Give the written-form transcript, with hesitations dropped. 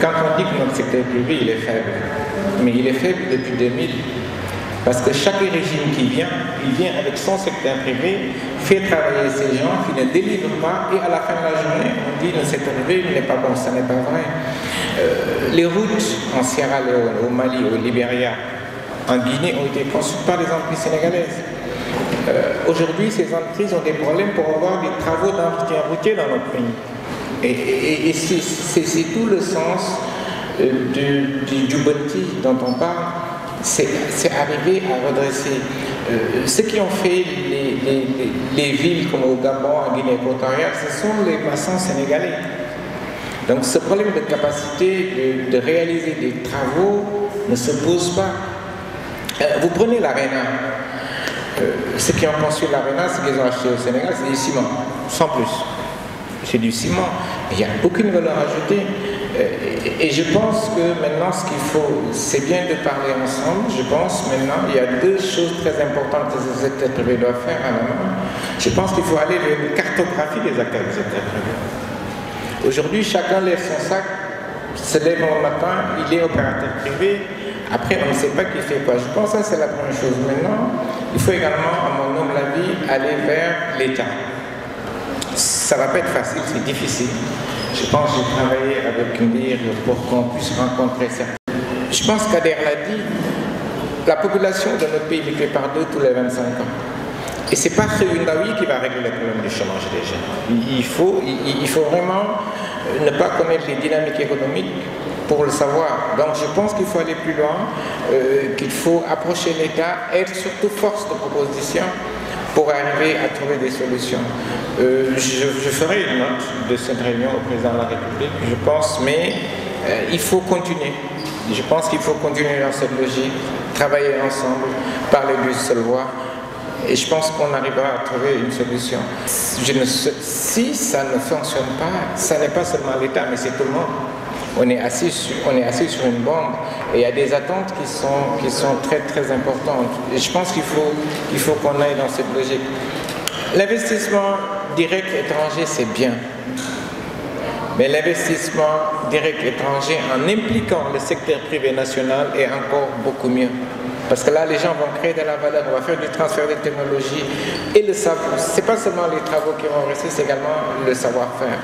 quand on dit que notre secteur privé il est faible, mais il est faible depuis 2000. Parce que chaque régime qui vient, il vient avec son secteur privé, fait travailler ces gens qui ne délivrent pas, et à la fin de la journée, on dit que le secteur privé n'est pas bon, ça n'est pas vrai. Les routes en Sierra Leone, au Mali, au Libéria, en Guinée ont été conçues par les entreprises sénégalaises. Aujourd'hui, ces entreprises ont des problèmes pour avoir des travaux d'entretien routier dans notre pays. Et c'est tout le sens du Djibouti dont on parle. C'est arriver à redresser. Ceux qui ont fait les villes comme au Gabon, en Guinée équatoriale, ce sont les maçons sénégalais. Donc ce problème de capacité de réaliser des travaux ne se pose pas. Vous prenez l'ARENA. Ceux qui ont conçu l'ARENA, ce qu'ils ont acheté au Sénégal, c'est du ciment, sans plus. C'est du ciment. Il n'y a aucune valeur ajoutée. Et je pense que maintenant, ce qu'il faut, c'est bien de parler ensemble. Je pense maintenant, il y a deux choses très importantes que le secteur privé doit faire en amont. Je pense qu'il faut aller vers une cartographie des acteurs du secteur privé. Aujourd'hui, chacun lève son sac, se lève au matin, il est opérateur privé. Après, on ne sait pas qui fait quoi. Je pense que ça, c'est la première chose. Maintenant, il faut également, à mon humble avis, aller vers l'État. Ça ne va pas être facile, c'est difficile. Je pense que j'ai travaillé avec Ndir pour qu'on puisse rencontrer certains. Je pense qu'Ader l'a dit, la population de notre pays est multipliée par 2 tous les 25 ans. Et ce n'est pas Khayundawi qui va régler le problème du chômage des jeunes. Il faut vraiment ne pas connaître les dynamiques économiques pour le savoir. Donc je pense qu'il faut aller plus loin, qu'il faut approcher l'État, être surtout force de proposition pour arriver à trouver des solutions. Je ferai une note de cette réunion au président de la République, je pense, mais il faut continuer. Je pense qu'il faut continuer dans cette logique, travailler ensemble, parler d'une seule voix, et je pense qu'on arrivera à trouver une solution. Si ça ne fonctionne pas, ça n'est pas seulement l'État, mais c'est tout le monde. On est assis sur une bombe et il y a des attentes qui sont très très importantes. Et je pense qu'il faut qu'on aille dans cette logique. L'investissement direct étranger, c'est bien. Mais l'investissement direct étranger en impliquant le secteur privé national est encore beaucoup mieux. Parce que là, les gens vont créer de la valeur, on va faire du transfert de technologie et le savoir. Ce n'est pas seulement les travaux qui vont rester, c'est également le savoir-faire.